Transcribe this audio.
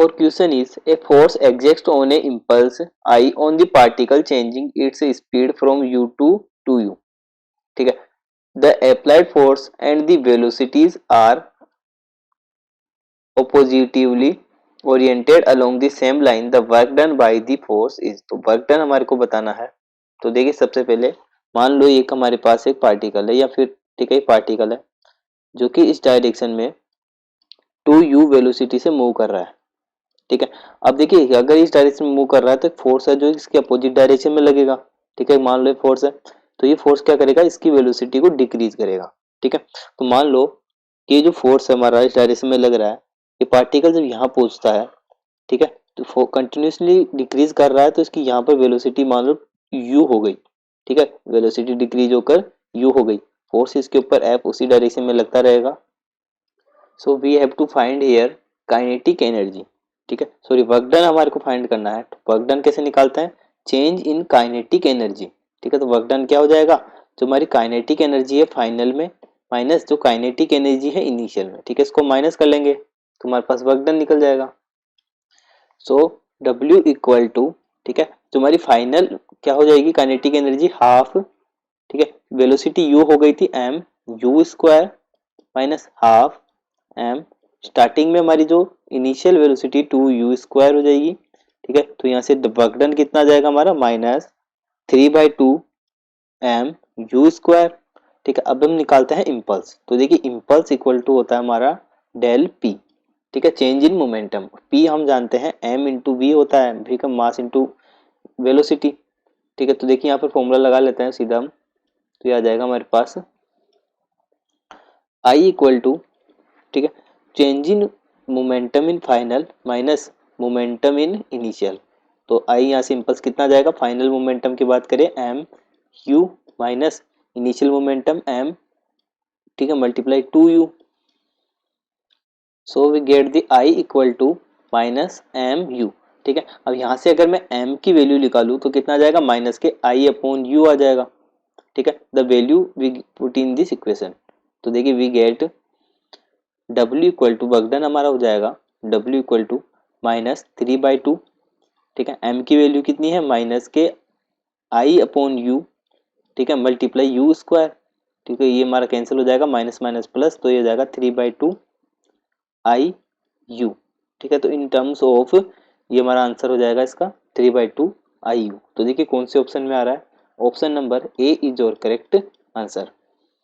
और question is a force exist on a impulse I on the particle changing its speed from u to u. ठीक है, the applied force and the velocities are oppositively oriented along the same line, the work done by the force is। तो work done हमारे को बताना है। तो देखिए सबसे पहले मान लो एक हमारे पास एक पार्टिकल है, या फिर ठीक है पार्टिकल है जो कि इस डायरेक्शन में टू यू वेलोसिटी से मूव कर रहा है। ठीक है, अब देखिए अगर इस डायरेक्शन में मूव कर रहा है तो फोर्स है जो इसके अपोजिट डायरेक्शन में लगेगा। ठीक है, मान लो फोर्स है तो ये फोर्स क्या करेगा, इसकी वेलोसिटी को डिक्रीज करेगा। ठीक है, तो मान लो कि ये जो फोर्स है हमारा इस डायरेक्शन में लग रहा है, ये पार्टिकल जब यहाँ पहुंचता है, ठीक है, तो कंटिन्यूसली डिक्रीज कर रहा है तो इसकी यहाँ पर वेलोसिटी मान लो यू हो गई। ठीक है, वेलोसिटी डिक्रीज होकर यू हो गई, फोर्स इसके ऊपर एफ उसी डायरेक्शन में लगता रहेगा। So we have to find here kinetic energy. ठीक है, सॉरी वर्क डन हमारे को फाइंड करना है। वर्क डन कैसे निकालते हैं, चेंज इन काइनेटिक एनर्जी। ठीक है, तो वर्क डन क्या हो जाएगा, जो हमारी काइनेटिक एनर्जी है फाइनल में माइनस जो काइनेटिक एनर्जी है इनिशियल में। ठीक है, इसको माइनस कर लेंगे तो हमारे पास वर्क डन निकल जाएगा। सो W इक्वल टू, ठीक है, जो हमारी फाइनल क्या हो जाएगी काइनेटिक एनर्जी हाफ, ठीक है, वेलोसिटी u हो गई थी m u square minus half m, starting में हमारी जो इनिशियल वेलोसिटी 2u स्क्वायर हो जाएगी। ठीक है, तो यहाँ से वर्क डन कितना जाएगा हमारा माइनस 3/2 m u स्क्वायर। ठीक है, अब हम निकालते हैं इम्पल्स। तो देखिए इम्पल्स इक्वल टू होता है हमारा डेल p। ठीक है, चेंज इन मोमेंटम, p हम जानते हैं m इंटू वी होता है, v का मास इंटू वेलोसिटी। ठीक है, तो देखिए यहाँ पर फॉर्मूला लगा लेते हैं सीधा हम, तो ये आ जाएगा हमारे पास I इक्वल टू, ठीक है, change in momentum in final minus momentum in initial. तो आई यहाँ से इम्पल्स कितना जाएगा, फाइनल मोमेंटम की बात करें m u minus initial momentum m, ठीक है, multiply 2u। So we get the I equal to minus m u. ठीक है, अब यहाँ से अगर मैं m की वैल्यू निकालूं तो कितना आ जाएगा, माइनस के i अपॉन यू आ जाएगा। ठीक है, the value we put in this equation. तो देखिए we get W equal to work done हमारा हो जाएगा W इक्वल टू माइनस 3/2। ठीक है, m की वैल्यू कितनी है माइनस के i अपॉन यू, ठीक है, मल्टीप्लाई यू स्क्वायर। ठीक है, ये हमारा कैंसिल हो जाएगा माइनस माइनस प्लस, तो ये हो जाएगा 3/2 आई यू। ठीक है, तो इन टर्म्स ऑफ ये हमारा आंसर हो जाएगा इसका 3/2 आई यू। तो देखिए कौन से ऑप्शन में आ रहा है, option number A is your correct answer.